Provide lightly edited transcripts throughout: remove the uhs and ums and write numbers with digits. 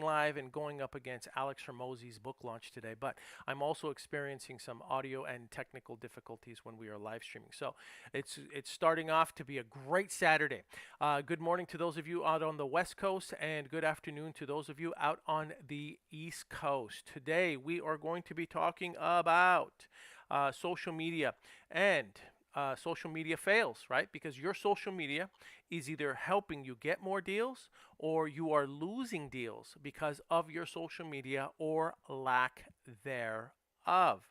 live and going up against Alex Hermosi's book launch today, but I'm also experiencing some audio and technical difficulties when we are live streaming. So it's starting off to be a great Saturday. Good morning to those of you out on the West Coast, and good afternoon to those of you out on the East Coast. Today we are going to be talking about social media and social media fails, right? Because your social media is either helping you get more deals or you are losing deals because of your social media or lack thereof.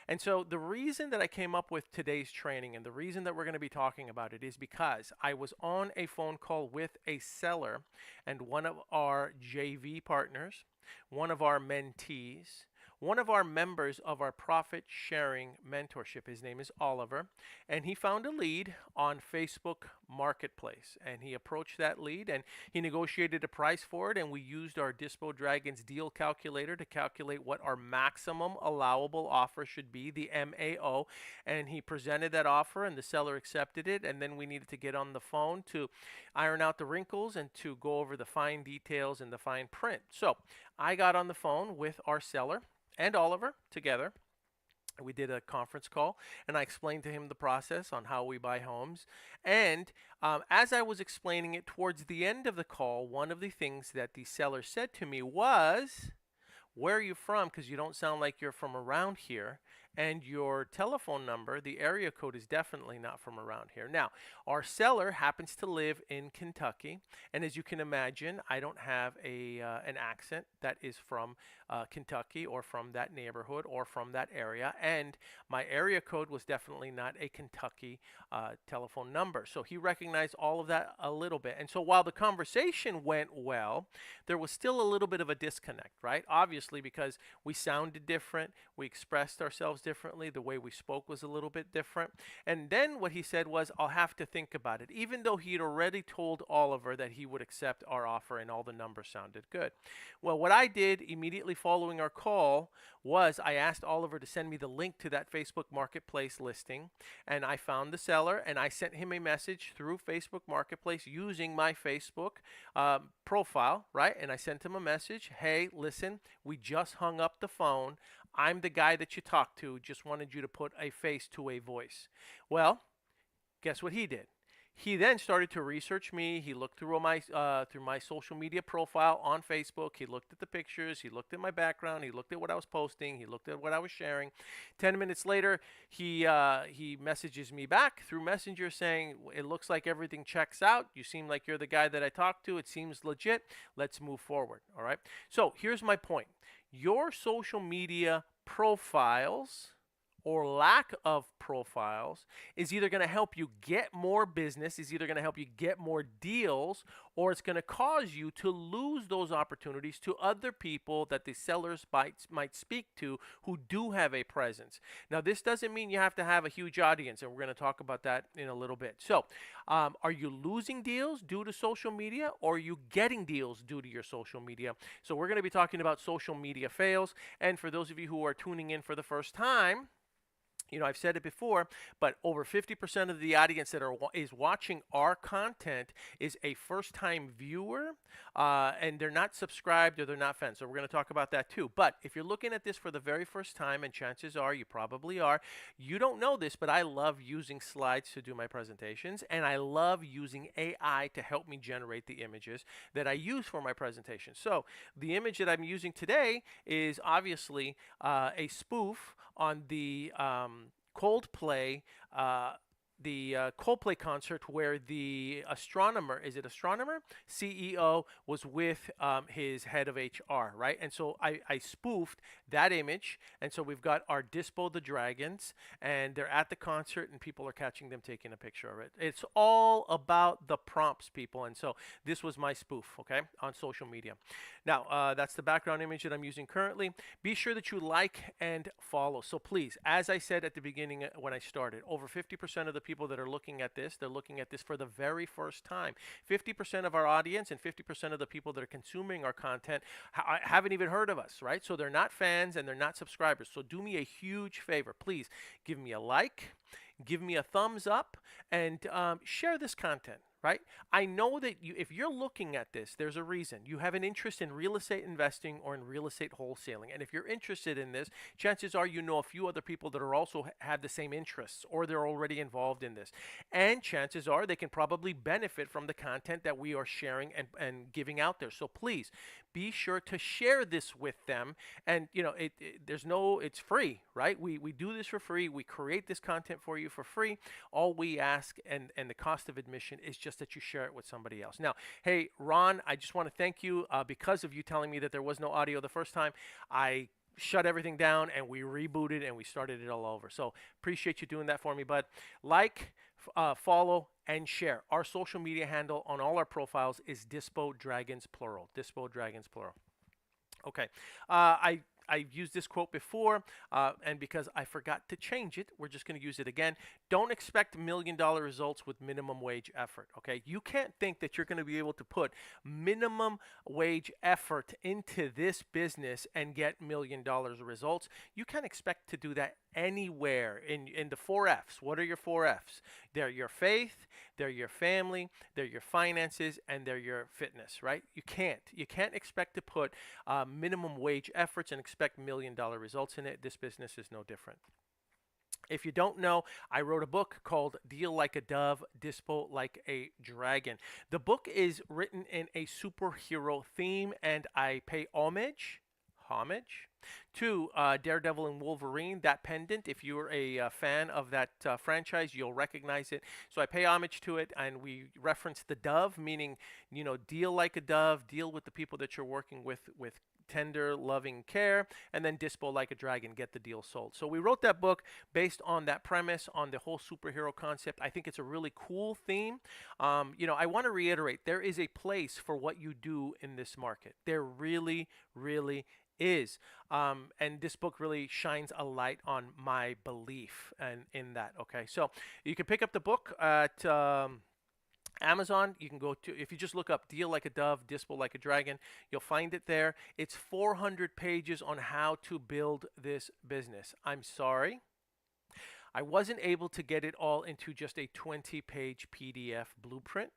And so the reason that I came up with today's training and the reason that we're going to be talking about it is because I was on a phone call with a seller and one of our JV partners, one of our mentees, one of our members of our profit sharing mentorship. His name is Oliver, and he found a lead on Facebook Marketplace, and he approached that lead and he negotiated a price for it, and we used our Dispo Dragons deal calculator to calculate what our maximum allowable offer should be, the MAO, and he presented that offer and the seller accepted it, and then we needed to get on the phone to iron out the wrinkles and to go over the fine details and the fine print. So I got on the phone with our seller and Oliver together. We did a conference call and I explained to him the process on how we buy homes. And as I was explaining it towards the end of the call, one of the things that the seller said to me was, "Where are you from? Because you don't sound like you're from around here. And your telephone number, the area code, is definitely not from around here." Now, our seller happens to live in Kentucky. And as you can imagine, I don't have an accent that is from Kentucky or from that neighborhood or from that area. And my area code was definitely not a Kentucky telephone number. So he recognized all of that a little bit. And so while the conversation went well, there was still a little bit of a disconnect, right? Obviously, because we sounded different, we expressed ourselves differently, the way we spoke was a little bit different. And then what he said was, "I'll have to think about it," even though he had already told Oliver that he would accept our offer and all the numbers sounded good. Well, what I did immediately following our call was I asked Oliver to send me the link to that Facebook Marketplace listing, and I found the seller and I sent him a message through Facebook Marketplace using my Facebook profile, right? And I sent him a message, "Hey, listen, we just hung up the phone. I'm the guy that you talked to. Just wanted you to put a face to a voice." Well, guess what he did? He then started to research me. He looked through my social media profile on Facebook. He looked at the pictures. He looked at my background. He looked at what I was posting. He looked at what I was sharing. 10 minutes later, he messages me back through Messenger saying, "It looks like everything checks out. You seem like you're the guy that I talked to. It seems legit. Let's move forward." All right. So here's my point. Your social media profiles or lack of profiles is either going to help you get more business, is either going to help you get more deals, or it's going to cause you to lose those opportunities to other people that the sellers might speak to who do have a presence. Now, this doesn't mean you have to have a huge audience, and we're going to talk about that in a little bit. So, are you losing deals due to social media, or are you getting deals due to your social media? So we're going to be talking about social media fails. And for those of you who are tuning in for the first time, I've said it before, but over 50% of the audience that is watching our content is a first-time viewer, and they're not subscribed or they're not fans. So we're going to talk about that too. But if you're looking at this for the very first time, and chances are you probably are, you don't know this, but I love using slides to do my presentations, and I love using AI to help me generate the images that I use for my presentation. So the image that I'm using today is obviously a spoof on the Coldplay concert where the astronomer, is it astronomer? CEO was with his head of HR, right? And so I spoofed that image. And so we've got our Dispo the Dragons, and they're at the concert, and people are catching them taking a picture of it. It's all about the prompts, people. And so this was my spoof, okay, on social media. Now, that's the background image that I'm using currently. Be sure that you like and follow. So please, as I said at the beginning when I started, over 50% of the people that are looking at this, they're looking at this for the very first time. 50% of our audience and 50% of the people that are consuming our content haven't even heard of us, right? So they're not fans and they're not subscribers. So do me a huge favor. Please give me a like, give me a thumbs up, and share this content. right? I know that if you're looking at this, there's a reason. You have an interest in real estate investing or in real estate wholesaling. And if you're interested in this, chances are you know a few other people that are also have the same interests or they're already involved in this. And chances are they can probably benefit from the content that we are sharing and giving out there. So please be sure to share this with them. And it's free, right? We do this for free. We create this content for you for free. All we ask and the cost of admission is just that you share it with somebody else. Now, hey, Ron, I just want to thank you because of you telling me that there was no audio the first time. I shut everything down and we rebooted and we started it all over. So appreciate you doing that for me, bud. Like, follow, and share. Our social media handle on all our profiles is Dispo Dragons plural. Dispo Dragons plural. Okay. I've used this quote before, and because I forgot to change it, we're just going to use it again. Don't expect $1 million results with minimum wage effort, okay? You can't think that you're going to be able to put minimum wage effort into this business and get $1 million results. You can't expect to do that anywhere in the 4 F's. What are your 4 F's? They're your faith, they're your family, they're your finances, and they're your fitness, right? You can't expect to put minimum wage efforts and expect $1 million results in it. This business is no different. If you don't know, I wrote a book called Deal Like a Dove, Dispo Like a Dragon. The book is written in a superhero theme, and I pay homage to Daredevil and Wolverine. That pendant, if you're a fan of that franchise, you'll recognize it. So I pay homage to it, and we reference the dove, meaning, deal like a dove, deal with the people that you're working with tender, loving care, and then dispo like a dragon, get the deal sold. So we wrote that book based on that premise, on the whole superhero concept. I think it's a really cool theme. I want to reiterate, there is a place for what you do in this market. There really, really is. And this book really shines a light on my belief and in that. Okay, so you can pick up the book at Amazon. You can go to, if you just look up Deal Like a Dove, Dispo Like a Dragon, you'll find it there. It's 400 pages on how to build this business. I'm sorry, I wasn't able to get it all into just a 20-page PDF blueprint.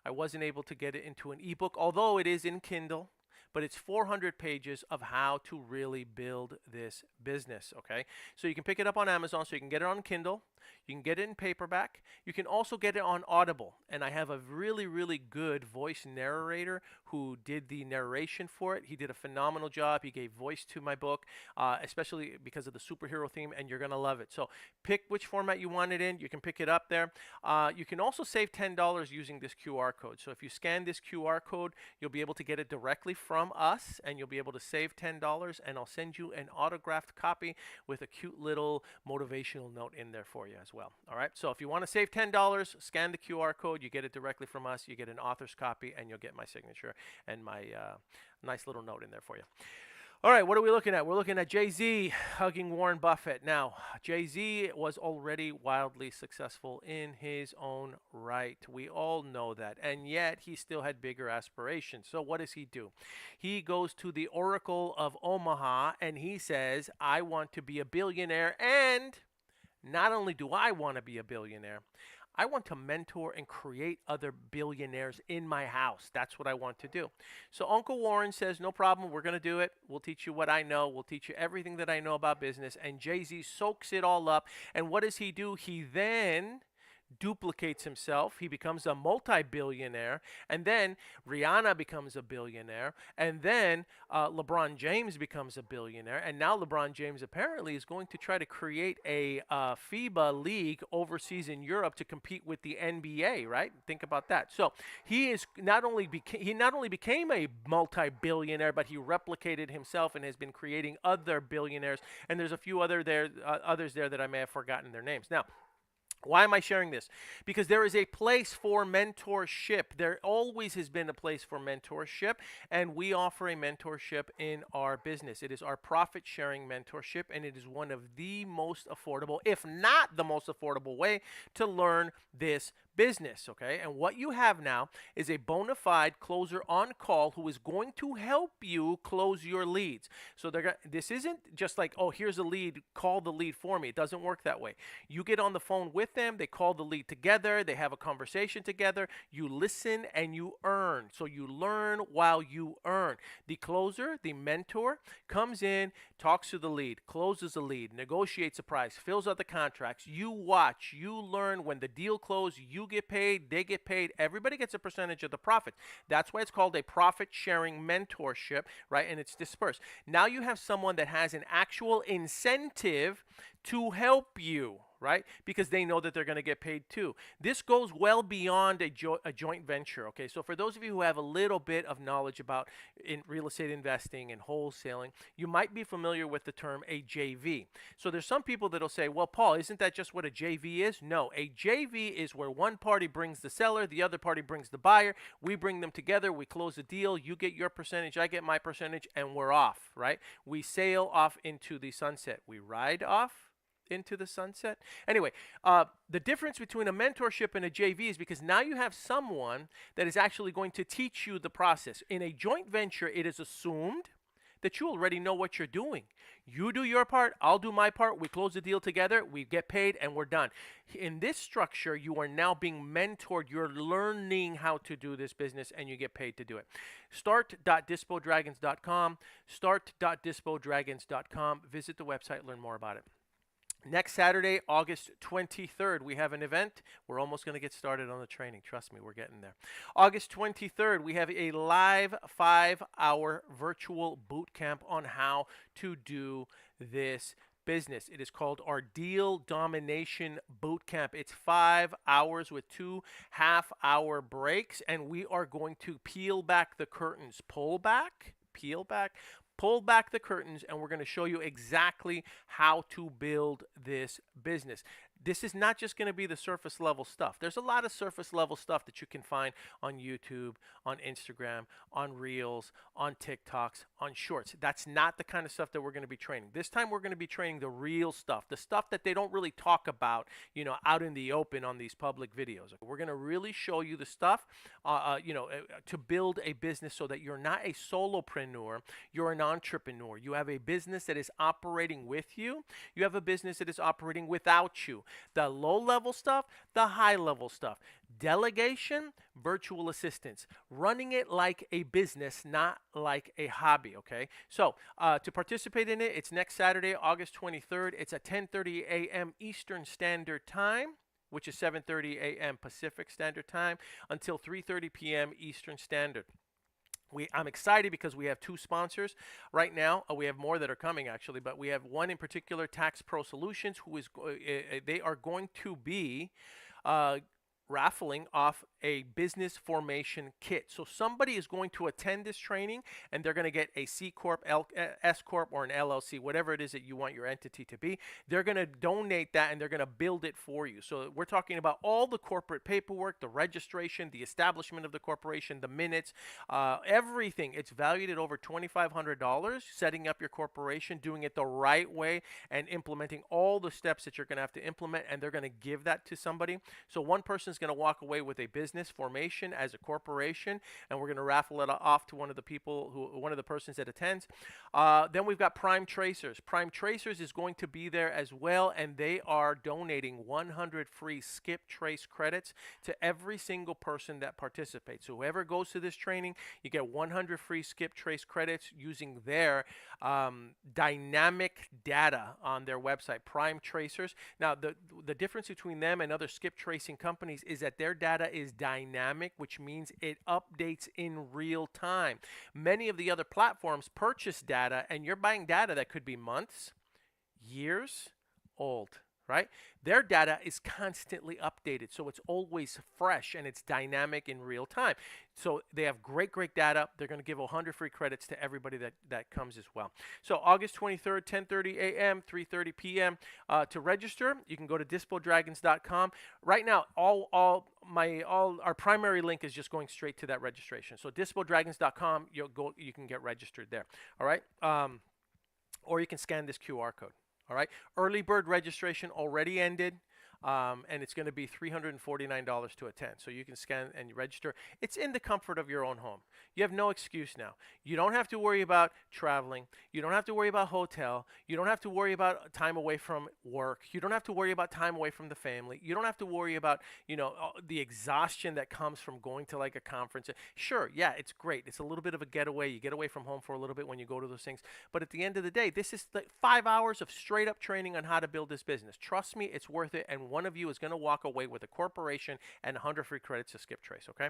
I wasn't able to get it into an ebook, although it is in Kindle. But it's 400 pages of how to really build this business, okay? So you can pick it up on Amazon, so you can get it on Kindle. You can get it in paperback. You can also get it on Audible. And I have a really, really good voice narrator who did the narration for it. He did a phenomenal job. He gave voice to my book, especially because of the superhero theme, and you're going to love it. So pick which format you want it in. You can pick it up there. You can also save $10 using this QR code. So if you scan this QR code, you'll be able to get it directly from us, and you'll be able to save $10, and I'll send you an autographed copy with a cute little motivational note in there for you as well. All right, so if you want to save $10, scan the QR code, you get it directly from us, you get an author's copy, and you'll get my signature and my nice little note in there for you. All right, what are we looking at? We're looking at Jay-Z hugging Warren Buffett. Now, Jay-Z was already wildly successful in his own right. We all know that. And yet, he still had bigger aspirations. So what does he do? He goes to the Oracle of Omaha, and he says, I want to be a billionaire. And not only do I want to be a billionaire, I want to mentor and create other billionaires in my house. That's what I want to do. So Uncle Warren says, no problem, we're going to do it. We'll teach you what I know. We'll teach you everything that I know about business. And Jay-Z soaks it all up. And what does he do? He then duplicates himself. He becomes a multi-billionaire, and then Rihanna becomes a billionaire, and then LeBron James becomes a billionaire, and now LeBron James apparently is going to try to create a FIBA league overseas in Europe to compete with the NBA, right? Think about that. So he is not only became a multi-billionaire, but he replicated himself and has been creating other billionaires, and there's a few others there that I may have forgotten their names. Now, why am I sharing this? Because there is a place for mentorship. There always has been a place for mentorship, and we offer a mentorship in our business. It is our profit-sharing mentorship, and it is one of the most affordable, if not the most affordable way to learn this business, okay? And what you have now is a bona fide closer on call who is going to help you close your leads. So this isn't just like, oh, here's a lead, call the lead for me. It doesn't work that way. You get on the phone with them, they call the lead together, they have a conversation together, you listen and you earn. So you learn while you earn. The closer, the mentor, comes in, talks to the lead, closes the lead, negotiates a price, fills out the contracts. You watch, you learn. When the deal closes, you get paid, they get paid, everybody gets a percentage of the profit. That's why it's called a profit sharing mentorship, right? And it's dispersed. Now you have someone that has an actual incentive to help you, right? Because they know that they're going to get paid too. This goes well beyond a joint venture, okay? So for those of you who have a little bit of knowledge about in real estate investing and wholesaling, you might be familiar with the term a JV. So there's some people that'll say, well, Paul, isn't that just what a JV is? No, a JV is where one party brings the seller, the other party brings the buyer. We bring them together, we close the deal, you get your percentage, I get my percentage, and we're off, right? We sail off into the sunset. We ride off into the sunset. Anyway, the difference between a mentorship and a JV is because now you have someone that is actually going to teach you the process. In a joint venture, it is assumed that you already know what you're doing. You do your part, I'll do my part, we close the deal together, we get paid, and we're done. In this structure, you are now being mentored. You're learning how to do this business, and you get paid to do it. Start.dispodragons.com, start.dispodragons.com. Visit the website, learn more about it. Next Saturday, August 23rd, we have an event. We're almost going to get started on the training. Trust me, we're getting there. August 23rd, we have a live 5-hour virtual boot camp on how to do this business. It is called our Deal Domination Boot Camp. It's 5 hours with 2 half-hour breaks, and we are going to peel back the curtains. Pull back, peel back, pull back the curtains, and we're going to show you exactly how to build this business. This is not just going to be the surface level stuff. There's a lot of surface level stuff that you can find on YouTube, on Instagram, on Reels, on TikToks, on Shorts. That's not the kind of stuff that we're going to be training. This time we're going to be training the real stuff, the stuff that they don't really talk about, out in the open on these public videos. We're going to really show you the stuff, to build a business so that you're not a solopreneur, you're an entrepreneur. You have a business that is operating with you. You have a business that is operating without you. The low-level stuff, the high-level stuff. Delegation, virtual assistants. Running it like a business, not like a hobby, okay? So to participate in it, it's next Saturday, August 23rd. It's at 10:30 a.m. Eastern Standard Time, which is 7:30 a.m. Pacific Standard Time, until 3:30 p.m. Eastern Standard. I'm excited because we have 2 sponsors right now. We have more that are coming actually, but we have one in particular, Tax Pro Solutions, who is they are going to be raffling off a business formation kit. So somebody is going to attend this training, and they're going to get a C Corp, S Corp, or an LLC, whatever it is that you want your entity to be. They're going to donate that, and they're going to build it for you. So we're talking about all the corporate paperwork, the registration, the establishment of the corporation, the minutes, everything. It's valued at over $2,500, setting up your corporation, doing it the right way, and implementing all the steps that you're going to have to implement, and they're going to give that to somebody. So one person is going to walk away with a business formation as a corporation, and we're going to raffle it off to one of the persons that attends. Then we've got Prime Tracers. Prime Tracers is going to be there as well, and they are donating 100 free Skip Trace credits to every single person that participates. So whoever goes to this training, you get 100 free Skip Trace credits using their dynamic data on their website, Prime Tracers. Now, the difference between them and other skip tracing companies is that their data is dynamic, which means it updates in real time. Many of the other platforms purchase data, and you're buying data that could be months, years old, right? Their data is constantly updated, so it's always fresh and it's dynamic in real time. So they have great data. They're going to give 100 free credits to everybody that comes as well. So August 23rd, 10:30 a.m., 3:30 p.m. To register, you can go to dispodragons.com. Right now, our primary link is just going straight to that registration. So dispodragons.com, you can get registered there. All right, or you can scan this QR code. All right, early bird registration already ended. and it's going to be $349 to attend. So you can scan and register. It's in the comfort of your own home. You have no excuse now. You don't have to worry about traveling. You don't have to worry about hotel. You don't have to worry about time away from work. You don't have to worry about time away from the family. You don't have to worry about, the exhaustion that comes from going to like a conference. Sure, yeah, it's great. It's a little bit of a getaway. You get away from home for a little bit when you go to those things. But at the end of the day, this is like 5 hours of straight up training on how to build this business. Trust me, it's worth it. And one of you is going to walk away with a corporation and 100 free credits to Skip Trace, okay?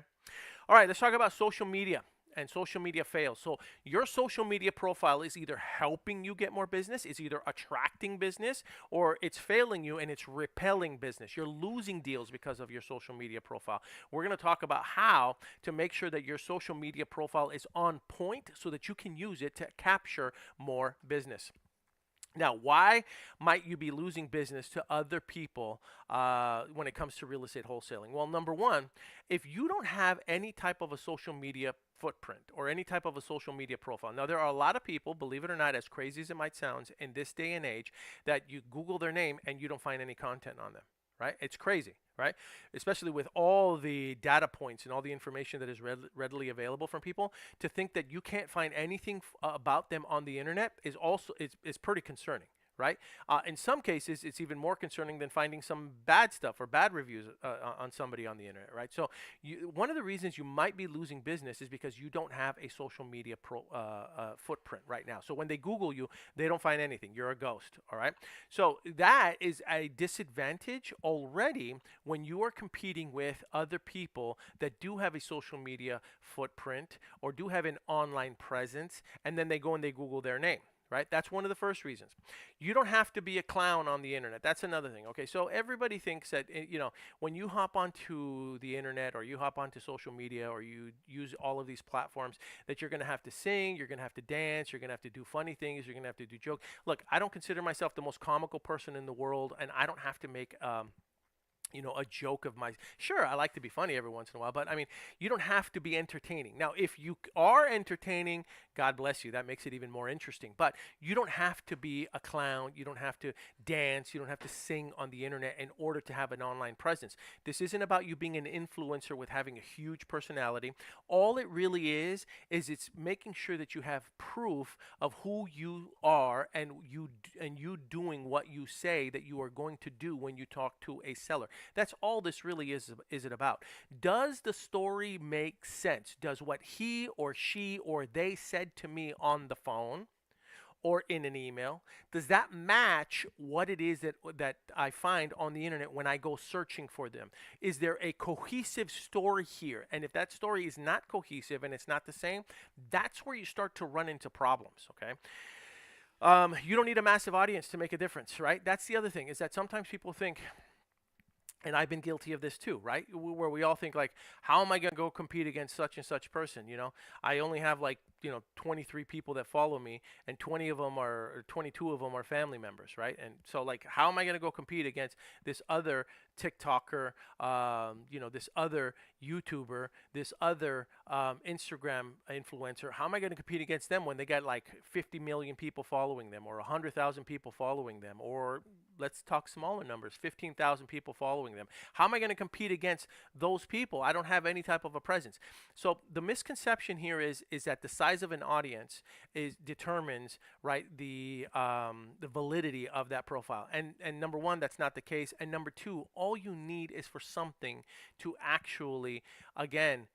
All right, let's talk about social media and social media fails. So your social media profile is either helping you get more business, it's either attracting business, or it's failing you and it's repelling business. You're losing deals because of your social media profile. We're going to talk about how to make sure that your social media profile is on point so that you can use it to capture more business. Now, why might you be losing business to other people when it comes to real estate wholesaling? Well, number one, if you don't have any type of a social media footprint or any type of a social media profile. Now, there are a lot of people, believe it or not, as crazy as it might sound, in this day and age, that you Google their name and you don't find any content on them. Right? It's crazy, right? Especially with all the data points and all the information that is readily available from people. To think that you can't find anything about them on the internet is pretty concerning, right? In some cases, it's even more concerning than finding some bad stuff or bad reviews on somebody on the internet, right? So one of the reasons you might be losing business is because you don't have a social media footprint right now. So when they Google you, they don't find anything. You're a ghost, all right? So that is a disadvantage already when you are competing with other people that do have a social media footprint or do have an online presence, and then they go and they Google their name. Right? That's one of the first reasons. You don't have to be a clown on the internet. That's another thing. Okay, so everybody thinks that, when you hop onto the internet or you hop onto social media or you use all of these platforms, that you're going to have to sing, you're going to have to dance, you're going to have to do funny things, you're going to have to do jokes. Look, I don't consider myself the most comical person in the world, and I don't have to make a joke of my. Sure, I like to be funny every once in a while, but I mean, you don't have to be entertaining. Now, if you are entertaining, God bless you, that makes it even more interesting. But you don't have to be a clown, you don't have to dance, you don't have to sing on the internet in order to have an online presence. This isn't about you being an influencer with having a huge personality. All it really is it's making sure that you have proof of who you are and you doing what you say that you are going to do when you talk to a seller. That's all this really is it about. Does the story make sense? Does what he or she or they said to me on the phone or in an email, does that match what it is that I find on the internet when I go searching for them? Is there a cohesive story here? And if that story is not cohesive and it's not the same, that's where you start to run into problems, okay? You don't need a massive audience to make a difference, right? That's the other thing, is that sometimes people think, and I've been guilty of this too, right? Where we all think like, how am I going to go compete against such and such person? I only have 23 people that follow me, and 22 of them are family members, right? And so like, how am I going to go compete against this other TikToker, this other YouTuber, this other Instagram influencer? How am I going to compete against them when they got like 50 million people following them, or 100,000 people following them, or let's talk smaller numbers, 15,000 people following them? How am I going to compete against those people? I don't have any type of a presence. So the misconception here is that the size of an audience determines, right, the validity of that profile. And number one, that's not the case. And number two, all you need is for something to actually, again,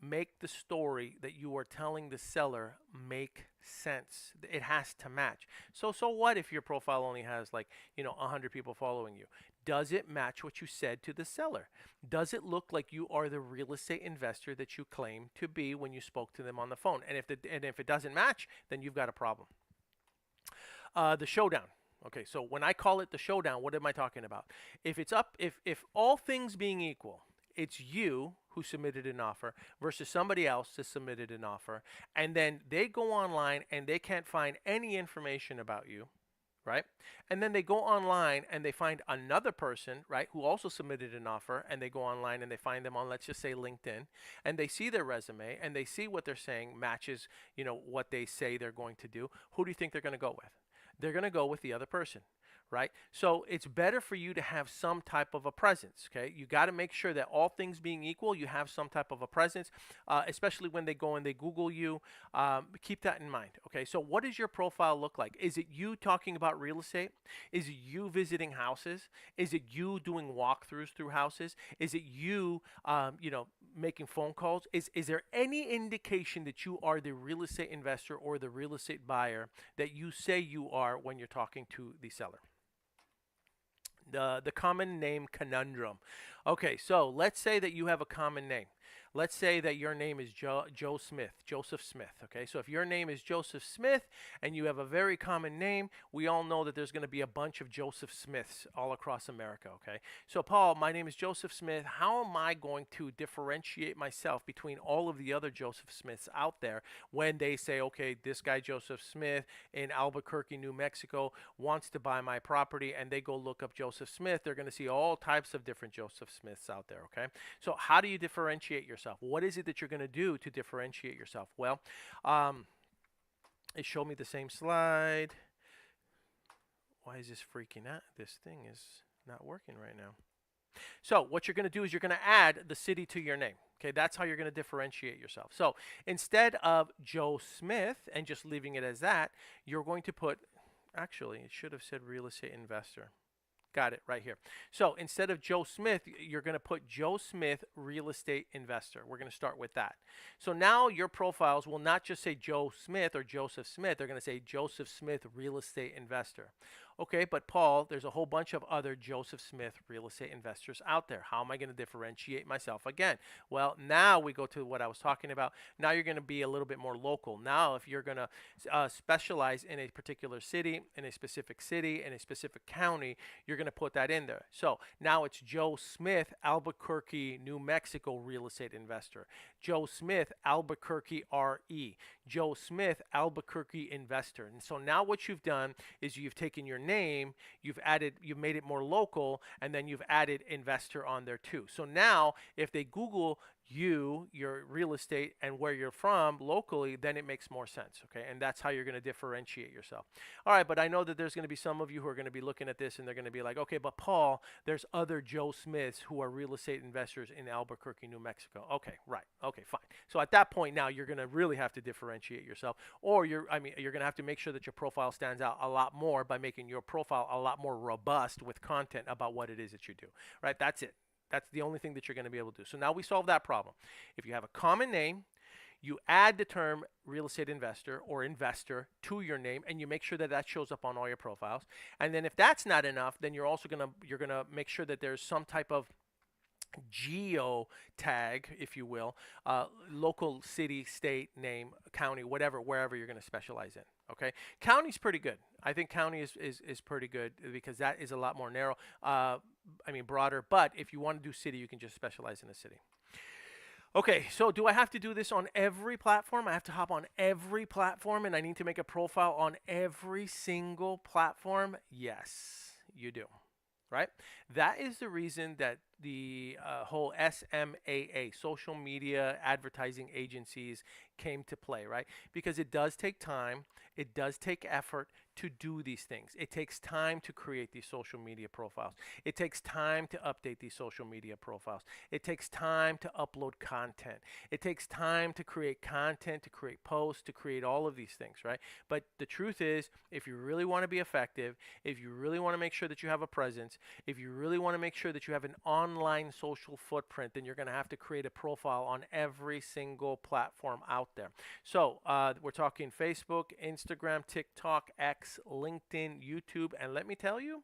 make the story that you are telling the seller make sense. It has to match. So what if your profile only has 100 people following you? Does it match what you said to the seller? Does it look like you are the real estate investor that you claim to be when you spoke to them on the phone? And if it doesn't match, then you've got a problem. The showdown. Okay, so when I call it the showdown, what am I talking about? If all things being equal, it's you who submitted an offer versus somebody else that submitted an offer, and then they go online and they can't find any information about you, right? And then they go online and they find another person, right, who also submitted an offer, and they go online and they find them on, let's just say, LinkedIn, and they see their resume and they see what they're saying matches, what they say they're going to do. Who do you think they're going to go with? they're going to go with the other person, right? So it's better for you to have some type of a presence, okay? You got to make sure that all things being equal, you have some type of a presence, especially when they go and they Google you. Keep that in mind, okay? So what does your profile look like? Is it you talking about real estate? Is it you visiting houses? Is it you doing walkthroughs through houses? Is it you, making phone calls? Is there any indication that you are the real estate investor or the real estate buyer that you say you are when you're talking to the seller? The common name conundrum. Okay, so let's say that you have a common name. Let's say that your name is Joe Smith, Joseph Smith. Okay, so if your name is Joseph Smith and you have a very common name, we all know that there's going to be a bunch of Joseph Smiths all across America. Okay, so Paul, my name is Joseph Smith. How am I going to differentiate myself between all of the other Joseph Smiths out there when they say, okay, this guy Joseph Smith in Albuquerque, New Mexico wants to buy my property, and they go look up Joseph Smith, they're going to see all types of different Joseph Smiths out there, okay? So how do you differentiate yourself? What is it that you're going to do to differentiate yourself? Well, it showed me the same slide. Why is this freaking out? This thing is not working right now. So what you're going to do is you're going to add the city to your name. Okay, that's how you're going to differentiate yourself. So instead of Joe Smith and just leaving it as that, you're going to put, actually, it should have said real estate investor. Got it right here. So instead of Joe Smith, you're going to put Joe Smith real estate investor. We're going to start with that. So now your profiles will not just say Joe Smith or Joseph Smith. They're going to say Joseph Smith real estate investor. Okay, but Paul, there's a whole bunch of other Joseph Smith real estate investors out there. How am I going to differentiate myself again? Well, now we go to what I was talking about. Now you're going to be a little bit more local. Now, if you're going to specialize in a particular city, in a specific county, you're going to put that in there. So now it's Joe Smith, Albuquerque, New Mexico real estate investor. Joe Smith, Albuquerque RE. Joe Smith, Albuquerque investor. And so now what you've done is you've taken your name, you've made it more local, and then you've added investor on there too. So now if they Google you, your real estate, and where you're from locally, then it makes more sense, okay? And that's how you're going to differentiate yourself. All right, but I know that there's going to be some of you who are going to be looking at this and they're going to be like, okay, but Paul, there's other Joe Smiths who are real estate investors in Albuquerque, New Mexico. Okay, right. Okay, fine. So at that point now, you're going to really have to differentiate yourself, or you're going to have to make sure that your profile stands out a lot more by making your profile a lot more robust with content about what it is that you do, right? That's it. That's the only thing that you're going to be able to do. So now we solve that problem. If you have a common name, you add the term real estate investor or investor to your name, and you make sure that that shows up on all your profiles. And then if that's not enough, then you're also you're gonna make sure that there's some type of geo tag, if you will, local city, state, name, county, whatever, wherever you're going to specialize in. Okay, county's pretty good. I think county is pretty good because that is a lot more narrow. Broader. But if you want to do city, you can just specialize in a city. Okay, so do I have to do this on every platform? I have to hop on every platform and I need to make a profile on every single platform? Yes, you do. Right? That is the reason that the whole SMAA, social media advertising agencies, came to play, right? Because it does take time, it does take effort to do these things. It takes time to create these social media profiles. It takes time to update these social media profiles. It takes time to upload content. It takes time to create content, to create posts, to create all of these things, right? But the truth is, if you really want to be effective, if you really want to make sure that you have a presence, if you really want to make sure that you have an online social footprint, then you're going to have to create a profile on every single platform out there. So we're talking Facebook, Instagram, TikTok, X, LinkedIn, YouTube, and let me tell you,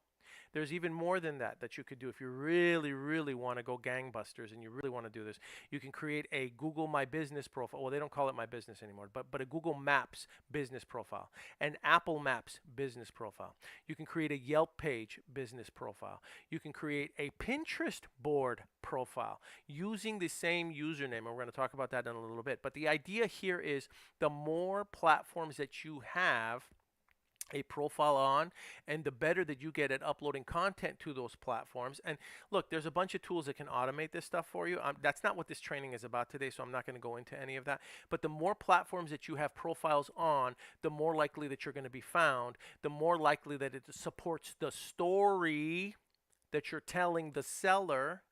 there's even more than that you could do if you really, really want to go gangbusters and you really want to do this. You can create a Google My Business profile. Well, they don't call it My Business anymore, but a Google Maps business profile, an Apple Maps business profile. You can create a Yelp page business profile. You can create a Pinterest board profile using the same username, and we're going to talk about that in a little bit. But the idea here is the more platforms that you have, a profile on, and the better that you get at uploading content to those platforms. And look, there's a bunch of tools that can automate this stuff for you. That's not what this training is about today, so I'm not going to go into any of that. But the more platforms that you have profiles on, the more likely that you're going to be found, the more likely that it supports the story that you're telling the seller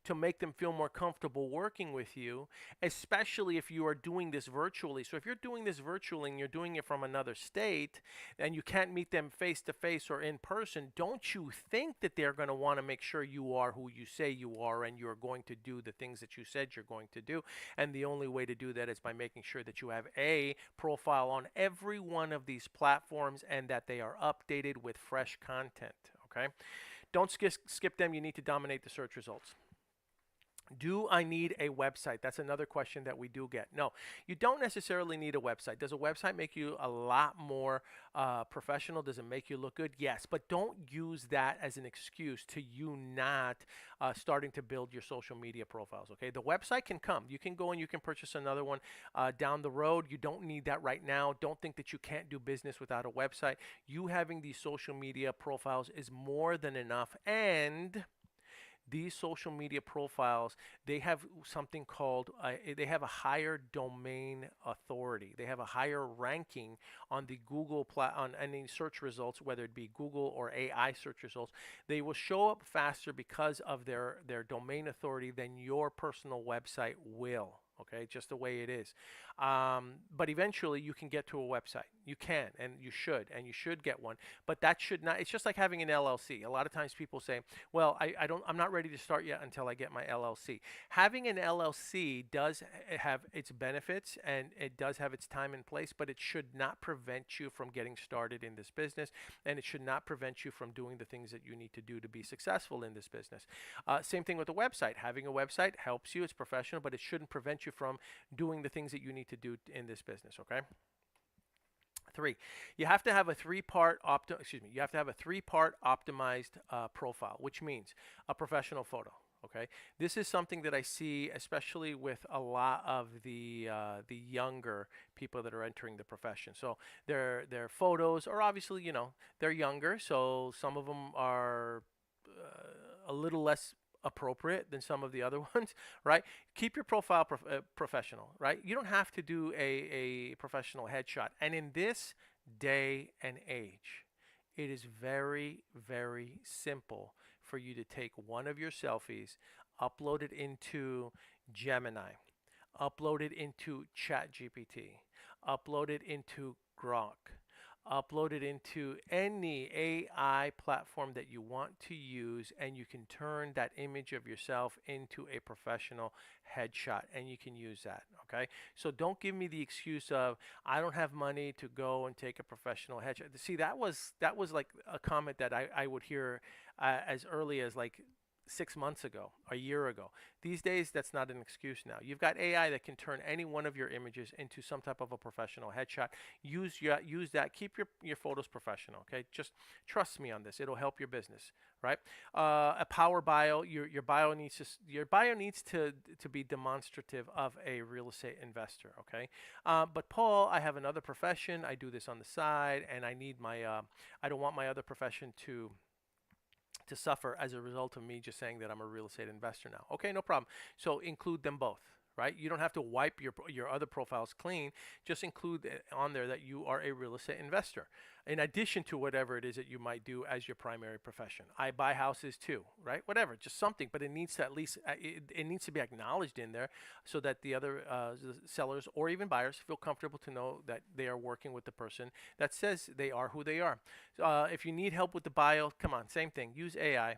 to make them feel more comfortable working with you, especially if you are doing this virtually. So if you're doing this virtually and you're doing it from another state and you can't meet them face to face or in person, don't you think that they're going to want to make sure you are who you say you are and you're going to do the things that you said you're going to do? And the only way to do that is by making sure that you have a profile on every one of these platforms and that they are updated with fresh content, okay? Don't skip them. You need to dominate the search results. Do I need a website? That's another question that we do get. No, you don't necessarily need a website. Does a website make you a lot more professional? Does it make you look good? Yes, but don't use that as an excuse to you not starting to build your social media profiles, okay? The website can come. You can go and you can purchase another one down the road. You don't need that right now. Don't think that you can't do business without a website. You having these social media profiles is more than enough. And these social media profiles, they have something called they have a higher domain authority. They have a higher ranking on the on any search results, whether it be Google or AI search results. They will show up faster because of their domain authority than your personal website will. Okay, just the way it is. But eventually you can get to a website. You can, and you should get one. But that should not, it's just like having an LLC. A lot of times people say, well, I'm not ready to start yet until I get my LLC. Having an LLC does have its benefits and it does have its time and place, but it should not prevent you from getting started in this business, and it should not prevent you from doing the things that you need to do to be successful in this business. Same thing with a website. Having a website helps you, it's professional, but it shouldn't prevent you from doing the things that you need to do in this business, okay? 3, you have to have a three-part optimized profile, which means a professional photo. Okay, this is something that I see, especially with a lot of the younger people that are entering the profession. So their photos are obviously, they're younger, so some of them are a little less appropriate than some of the other ones, right? Keep your profile professional, right? You don't have to do a professional headshot. And in this day and age, it is very, very simple for you to take one of your selfies, upload it into Gemini, upload it into ChatGPT, upload it into Grok, upload it into any AI platform that you want to use, and you can turn that image of yourself into a professional headshot, and you can use that. Okay, so don't give me the excuse of I don't have money to go and take a professional headshot. See, that was like a comment that I would hear as early as like 6 months ago, a year ago. These days, that's not an excuse now. You've got AI that can turn any one of your images into some type of a professional headshot. Use that. Keep your photos professional. Okay, just trust me on this. It'll help your business, right? A power bio. Your bio needs to be demonstrative of a real estate investor. Okay, but Paul, I have another profession. I do this on the side, and I need my. I don't want my other profession to suffer as a result of me just saying that I'm a real estate investor now. Okay, no problem. So include them both, right? You don't have to wipe your other profiles clean. Just include on there that you are a real estate investor, in addition to whatever it is that you might do as your primary profession. I buy houses too, right? Whatever, just something, but it needs to at least it needs to be acknowledged in there so that the other sellers or even buyers feel comfortable to know that they are working with the person that says they are who they are. If you need help with the bio, come on, same thing. Use AI.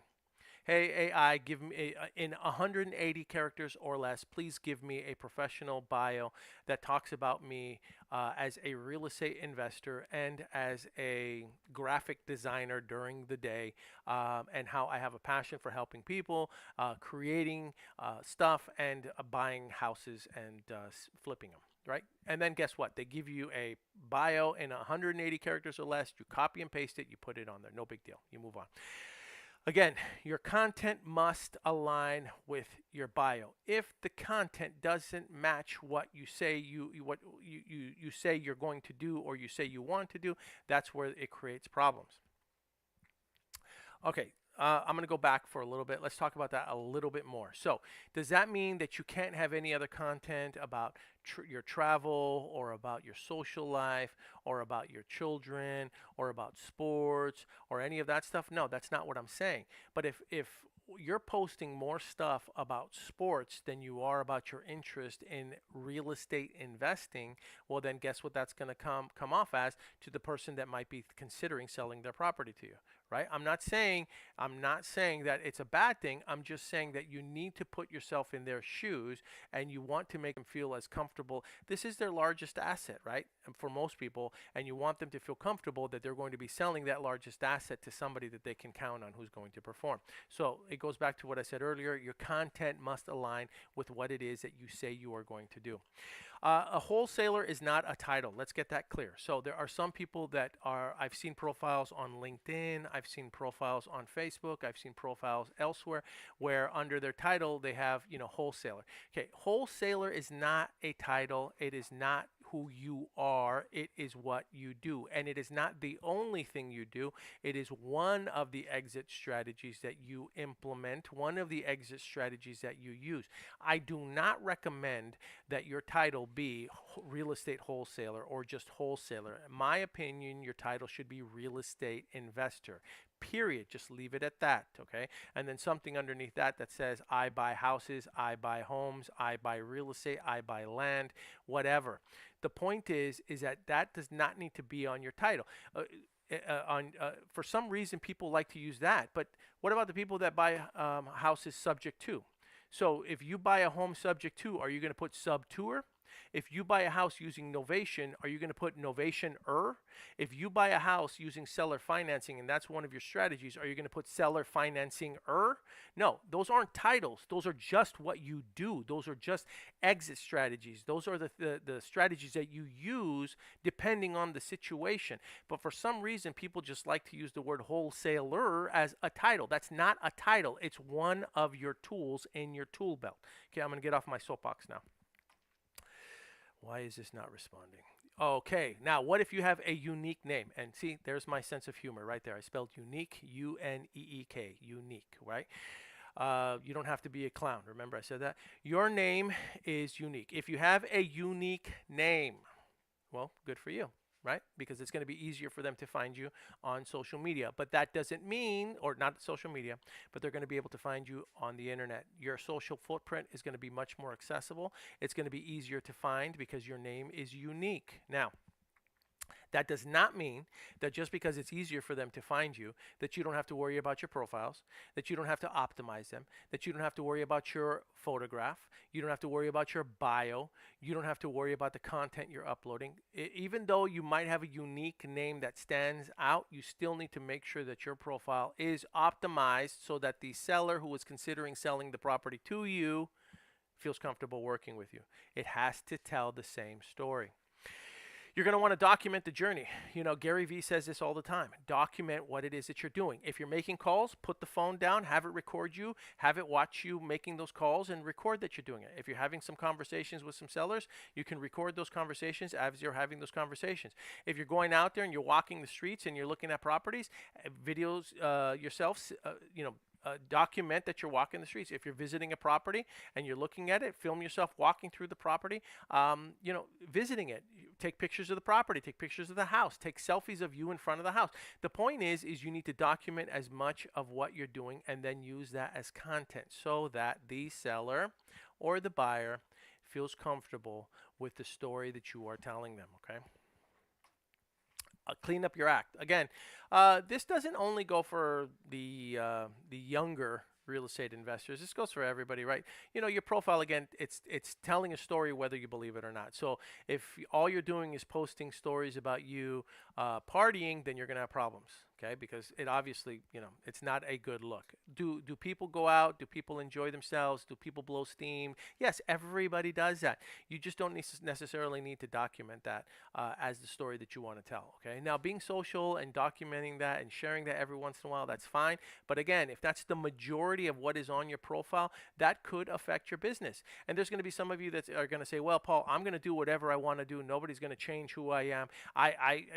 Hey AI, give me in 180 characters or less, please give me a professional bio that talks about me as a real estate investor and as a graphic designer during the day, and how I have a passion for helping people, creating stuff, and buying houses and flipping them. Right? And then guess what? They give you a bio in 180 characters or less. You copy and paste it. You put it on there. No big deal. You move on. Again, your content must align with your bio. If the content doesn't match what you say you say you're going to do or you say you want to do, that's where it creates problems. Okay, I'm going to go back for a little bit. Let's talk about that a little bit more. So, does that mean that you can't have any other content about your travel or about your social life or about your children or about sports or any of that stuff? No, that's not what I'm saying. But if you're posting more stuff about sports than you are about your interest in real estate investing, well then guess what that's going to come off as to the person that might be considering selling their property to you, right? I'm not saying that it's a bad thing. I'm just saying that you need to put yourself in their shoes and you want to make them feel as comfortable. This is their largest asset, right? And for most people, and you want them to feel comfortable that they're going to be selling that largest asset to somebody that they can count on who's going to perform. So it goes back to what I said earlier. Your content must align with what it is that you say you are going to do. A wholesaler is not a title. Let's get that clear. So there are some people that are, I've seen profiles on LinkedIn, I've seen profiles on Facebook, I've seen profiles elsewhere where under their title they have, wholesaler. Okay, wholesaler is not a title. It is not who you are. It is what you do. And it is not the only thing you do. It is one of the exit strategies that you implement, one of the exit strategies that you use. I do not recommend that your title be real estate wholesaler or just wholesaler. In my opinion, your title should be real estate investor. Period. Just leave it at that, okay? And then something underneath that that says I buy houses, I buy homes, I buy real estate, I buy land, whatever. The point is that does not need to be on your title. For some reason, people like to use that. But what about the people that buy houses subject to? So if you buy a home subject to, are you going to put sub tour? If you buy a house using novation, are you going to put novation-er? If you buy a house using seller financing, and that's one of your strategies, are you going to put seller financing-er? No, those aren't titles. Those are just what you do. Those are just exit strategies. Those are the strategies that you use depending on the situation. But for some reason, people just like to use the word wholesaler as a title. That's not a title. It's one of your tools in your tool belt. Okay, I'm going to get off my soapbox now. Why is this not responding? Okay, now what if you have a unique name? And see, there's my sense of humor right there. I spelled unique, U-N-E-E-K, unique, right? You don't have to be a clown. Remember I said that? Your name is unique. If you have a unique name, well, good for you, right? Because it's going to be easier for them to find you on social media. But that doesn't mean, or not social media, but they're going to be able to find you on the internet. Your social footprint is going to be much more accessible. It's going to be easier to find because your name is unique. Now, that does not mean that just because it's easier for them to find you, that you don't have to worry about your profiles, that you don't have to optimize them, that you don't have to worry about your photograph, you don't have to worry about your bio, you don't have to worry about the content you're uploading. Even though you might have a unique name that stands out, you still need to make sure that your profile is optimized so that the seller who is considering selling the property to you feels comfortable working with you. It has to tell the same story. You're going to want to document the journey. Gary Vee says this all the time. Document what it is that you're doing. If you're making calls, put the phone down, have it record you, have it watch you making those calls and record that you're doing it. If you're having some conversations with some sellers, you can record those conversations as you're having those conversations. If you're going out there and you're walking the streets and you're looking at properties, videos yourself, document that you're walking the streets. If you're visiting a property and you're looking at it, film yourself walking through the property, visiting it. Take pictures of the property, take pictures of the house, take selfies of you in front of the house. The point is you need to document as much of what you're doing and then use that as content so that the seller or the buyer feels comfortable with the story that you are telling them, okay? Clean up your act. Again, this doesn't only go for the younger real estate investors. This goes for everybody, right? Your profile, again, it's telling a story whether you believe it or not. So if all you're doing is posting stories about you partying, then you're going to have problems. Okay, because it obviously, it's not a good look. Do people go out? Do people enjoy themselves? Do people blow steam? Yes, everybody does that. You just don't necessarily need to document that as the story that you want to tell. Okay, now being social and documenting that and sharing that every once in a while, that's fine. But again, if that's the majority of what is on your profile, that could affect your business. And there's going to be some of you that are going to say, well, Paul, I'm going to do whatever I want to do. Nobody's going to change who I am.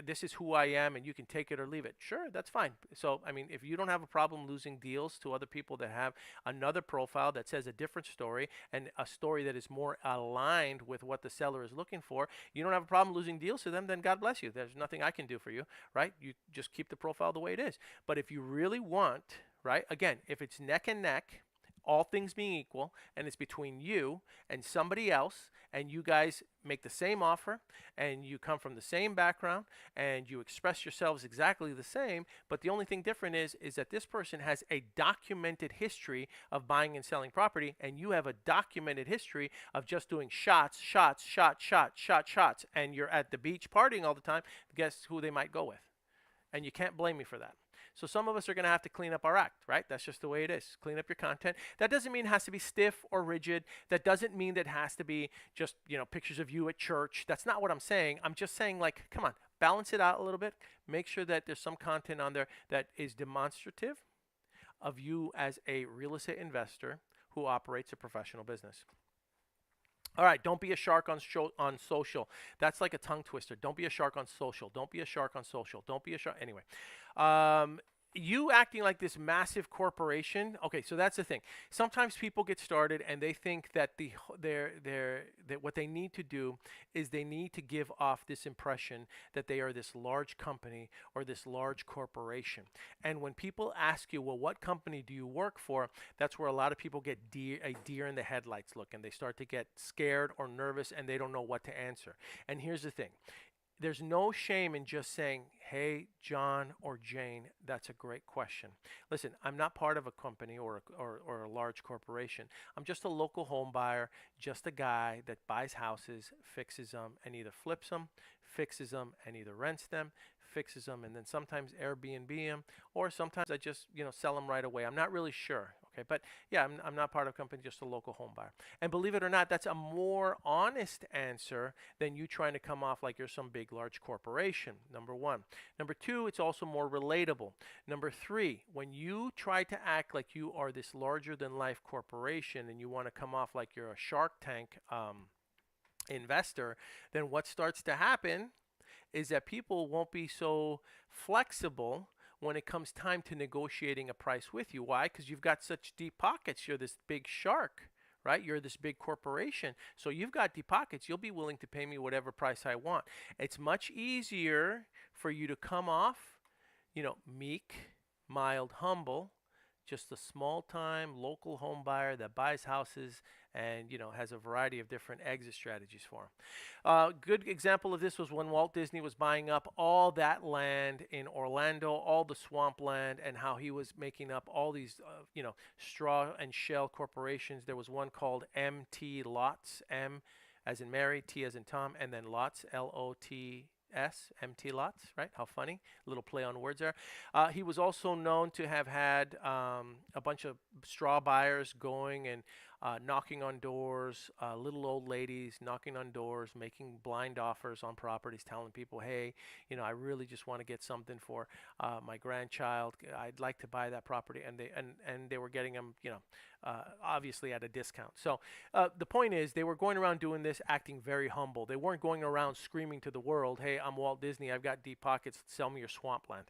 This is who I am, and you can take it or leave it. Sure, that's fine. So, I mean, if you don't have a problem losing deals to other people that have another profile that says a different story and a story that is more aligned with what the seller is looking for, you don't have a problem losing deals to them, then God bless you. There's nothing I can do for you, right? You just keep the profile the way it is. But if you really want, right, again, if it's neck and neck, all things being equal, and it's between you and somebody else, and you guys make the same offer, and you come from the same background, and you express yourselves exactly the same, but the only thing different is that this person has a documented history of buying and selling property, and you have a documented history of just doing shots, and you're at the beach partying all the time. Guess who they might go with? And you can't blame me for that. So some of us are going to have to clean up our act, right? That's just the way it is. Clean up your content. That doesn't mean it has to be stiff or rigid. That doesn't mean that it has to be just, pictures of you at church. That's not what I'm saying. I'm just saying, like, come on, balance it out a little bit. Make sure that there's some content on there that is demonstrative of you as a real estate investor who operates a professional business. All right, don't be a shark on social. That's like a tongue twister. Don't be a shark on social. Don't be a shark on social. Don't be a shark. Anyway, you acting like this massive corporation. Okay, so that's the thing. Sometimes people get started and they think that that what they need to do is they need to give off this impression that they are this large company or this large corporation. And when people ask you, well, what company do you work for? That's where a lot of people get a deer in the headlights look, and they start to get scared or nervous and they don't know what to answer. And here's the thing. There's no shame in just saying, hey, John or Jane, that's a great question. Listen, I'm not part of a company or a large corporation. I'm just a local home buyer, just a guy that buys houses, fixes them, and either flips them, fixes them, and either rents them, fixes them, and then sometimes Airbnb them, or sometimes I just, sell them right away. I'm not really sure. Okay, but yeah, I'm not part of a company, just a local home buyer. And believe it or not, that's a more honest answer than you trying to come off like you're some big, large corporation, number one. Number two, it's also more relatable. Number three, when you try to act like you are this larger than life corporation and you want to come off like you're a Shark Tank investor, then what starts to happen is that people won't be so flexible when it comes time to negotiating a price with you. Why? Because you've got such deep pockets. You're this big shark, right? You're this big corporation. So you've got deep pockets. You'll be willing to pay me whatever price I want. It's much easier for you to come off, meek, mild, humble, just a small-time local home buyer that buys houses and has a variety of different exit strategies for them. Good example of this was when Walt Disney was buying up all that land in Orlando, all the swampland, and how he was making up all these straw and shell corporations. There was one called MT Lots, M as in Mary, T as in Tom, and then Lots, MT Lots, right? How funny. A little play on words there. He was also known to have had a bunch of straw buyers going and knocking on doors, little old ladies knocking on doors, making blind offers on properties, telling people, hey, I really just want to get something for my grandchild. I'd like to buy that property. And they were getting them, obviously at a discount. So the point is, they were going around doing this, acting very humble. They weren't going around screaming to the world, hey, I'm Walt Disney. I've got deep pockets. Sell me your swampland.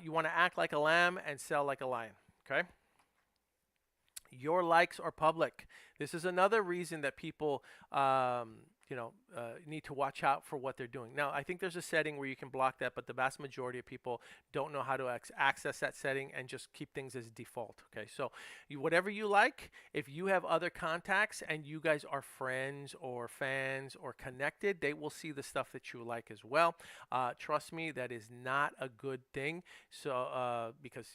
You want to act like a lamb and sell like a lion, okay? Your likes are public. This is another reason that people need to watch out for what they're doing. Now, I think there's a setting where you can block that, but the vast majority of people don't know how to access that setting and just keep things as default. Okay, so whatever you like, if you have other contacts and you guys are friends or fans or connected, they will see the stuff that you like as well. Trust me, that is not a good thing. So because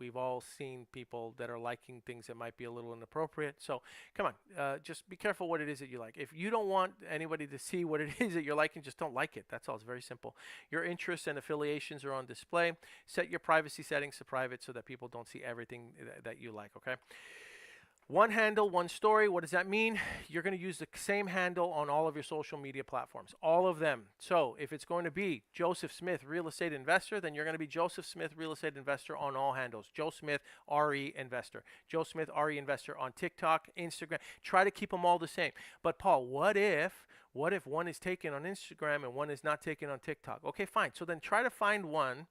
we've all seen people that are liking things that might be a little inappropriate. So come on, just be careful what it is that you like. If you don't want anybody somebody to see what it is that you're liking. Just don't like it. That's all. It's very simple. Your interests and affiliations are on display. Set your privacy settings to private so that people don't see everything that you like, okay? One handle, one story. What does that mean? You're going to use the same handle on all of your social media platforms, all of them. So if it's going to be Joseph Smith, real estate investor, then you're going to be Joseph Smith, real estate investor on all handles. Joe Smith, RE investor. Joe Smith, RE investor on TikTok, Instagram. Try to keep them all the same. But Paul, what if one is taken on Instagram and one is not taken on TikTok? Okay, fine. So then try to find one,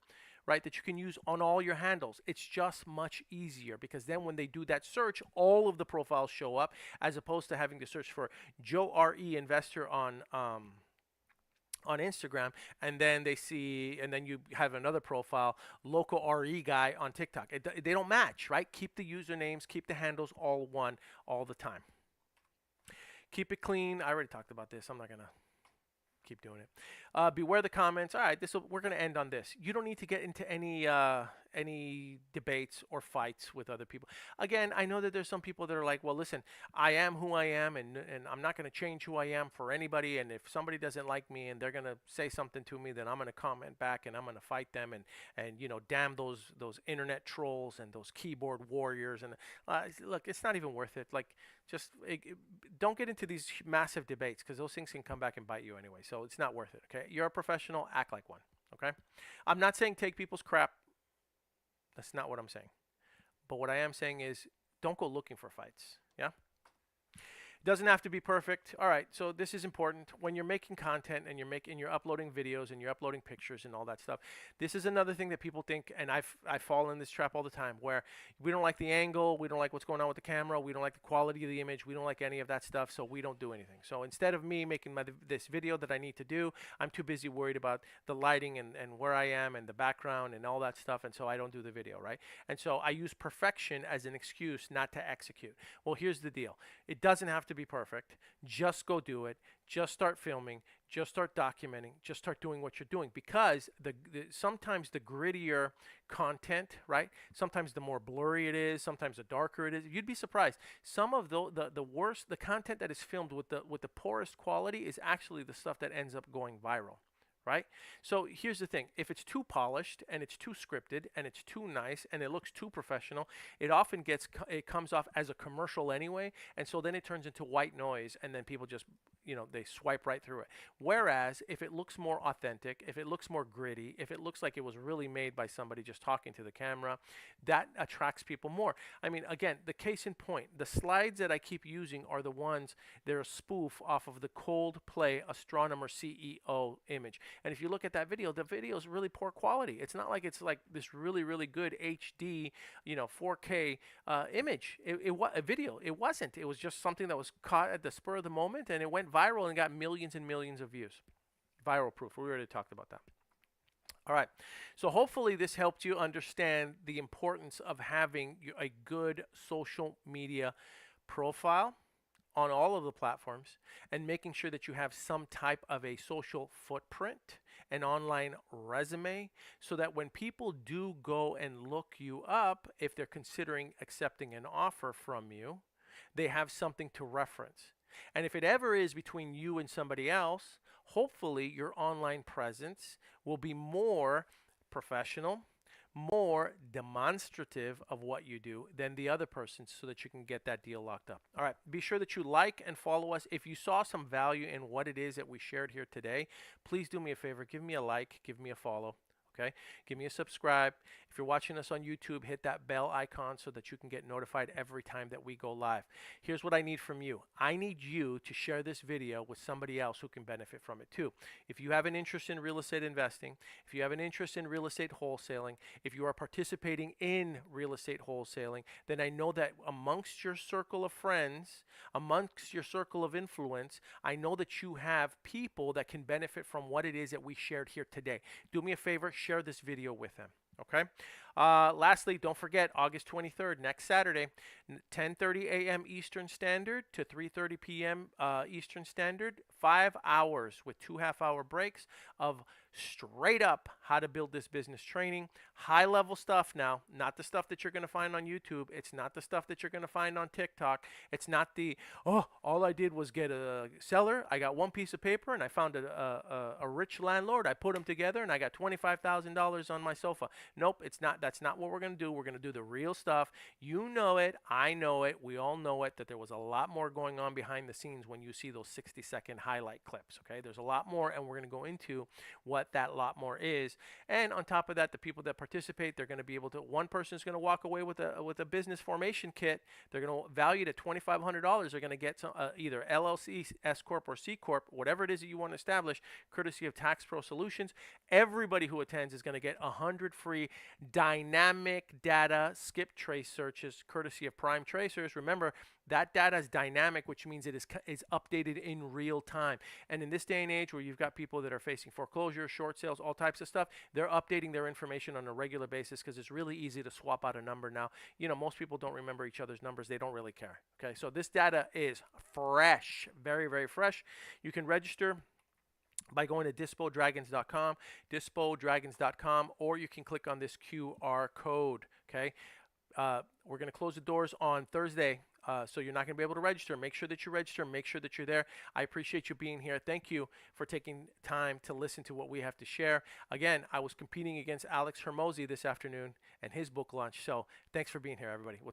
right, that you can use on all your handles. It's just much easier because then when they do that search, all of the profiles show up as opposed to having to search for Joe RE investor on Instagram, and then they see, and then you have another profile, local RE guy on TikTok. They don't match, right? Keep the usernames, keep the handles all one all the time. Keep it clean. I already talked about this. I'm not gonna keep doing it. Beware the comments. All right, we're going to end on this. You don't need to get into any debates or fights with other people. Again, I know that there's some people that are like, well, listen, I am who I am, and I'm not going to change who I am for anybody. And if somebody doesn't like me and they're going to say something to me, then I'm going to comment back and I'm going to fight them. And you know, damn those internet trolls and those keyboard warriors. And look, it's not even worth it. Like, just don't get into these massive debates because those things can come back and bite you anyway. So it's not worth it. Okay, you're a professional. Act like one. Okay, I'm not saying take people's crap. That's not what I'm saying. But what I am saying is don't go looking for fights. Yeah. Doesn't have to be perfect. All right, so this is important. When you're making content and you're uploading videos and you're uploading pictures and all that stuff, this is another thing that people think, and I fall in this trap all the time, where we don't like the angle, we don't like what's going on with the camera, we don't like the quality of the image, we don't like any of that stuff, so we don't do anything. So instead of me making this video that I need to do, I'm too busy worried about the lighting and where I am and the background and all that stuff, and so I don't do the video, right? And so I use perfection as an excuse not to execute. Well, here's the deal. It doesn't have to be perfect. Just go do it. Just start filming. Just start documenting. Just start doing what you're doing, because sometimes the grittier content, right? Sometimes the more blurry it is. Sometimes the darker it is. You'd be surprised. Some of the worst, the content that is filmed with the poorest quality is actually the stuff that ends up going viral. Right? So here's the thing. If it's too polished and it's too scripted and it's too nice and it looks too professional, it often comes off as a commercial anyway. And so then it turns into white noise, and then people just, they swipe right through it. Whereas if it looks more authentic, if it looks more gritty, if it looks like it was really made by somebody just talking to the camera, that attracts people more. I mean, again, the case in point, the slides that I keep using are the ones, they're a spoof off of the Coldplay Astronomer CEO image. And if you look at that video, the video is really poor quality. It's not like it's like this really, really good HD, 4K image. A video. It wasn't. It was just something that was caught at the spur of the moment, and it went viral and got millions and millions of views. Viral proof. We already talked about that. All right. So hopefully this helped you understand the importance of having a good social media profile on all of the platforms, and making sure that you have some type of a social footprint, an online resume, so that when people do go and look you up, if they're considering accepting an offer from you, they have something to reference. And if it ever is between you and somebody else, hopefully your online presence will be more professional, more demonstrative of what you do than the other person, so that you can get that deal locked up. All right, be sure that you like and follow us. If you saw some value in what it is that we shared here today, please do me a favor, give me a like, give me a follow. Okay, give me a subscribe. If you're watching us on YouTube, hit that bell icon so that you can get notified every time that we go live. Here's what I need from you. I need you to share this video with somebody else who can benefit from it too. If you have an interest in real estate investing, if you have an interest in real estate wholesaling, if you are participating in real estate wholesaling, then I know that amongst your circle of friends, amongst your circle of influence, I know that you have people that can benefit from what it is that we shared here today. Do me a favor, share this video with them. Okay. Lastly, don't forget August 23rd, next Saturday, 10:30 a.m. Eastern Standard to 3:30 p.m. Eastern Standard, 5 hours with 2 half-hour breaks of straight up how to build this business training, high level stuff now, not the stuff that you're going to find on YouTube. It's not the stuff that you're going to find on TikTok. It's not the, oh, all I did was get a seller. I got one piece of paper and I found a rich landlord. I put them together and I got $25,000 on my sofa. Nope, it's not. That's not what we're going to do. We're going to do the real stuff. You know it. I know it. We all know it, that there was a lot more going on behind the scenes when you see those 60-second highlight clips. Okay, there's a lot more, and we're going to go into what that lot more is. And on top of that, the people that participate, they're going to be able to, one person is going to walk away with a business formation kit. They're going to value it at $2,500. They're going to get some, either LLC, S Corp, or C Corp, whatever it is that you want to establish, courtesy of Tax Pro Solutions. Everybody who attends is going to get 100 free dynamic data skip trace searches, courtesy of Prime Tracers. Remember, that data is dynamic, which means it is updated in real time. And in this day and age where you've got people that are facing foreclosure, short sales, all types of stuff, they're updating their information on a regular basis because it's really easy to swap out a number now. You know, most people don't remember each other's numbers. They don't really care. Okay, so this data is fresh, very, very fresh. You can register by going to dispodragons.com, or you can click on this QR code. Okay, we're going to close the doors on Thursday. So you're not going to be able to register. Make sure that you register. Make sure that you're there. I appreciate you being here. Thank you for taking time to listen to what we have to share. Again, I was competing against Alex Hormozi this afternoon and his book launch. So thanks for being here, everybody. We'll talk.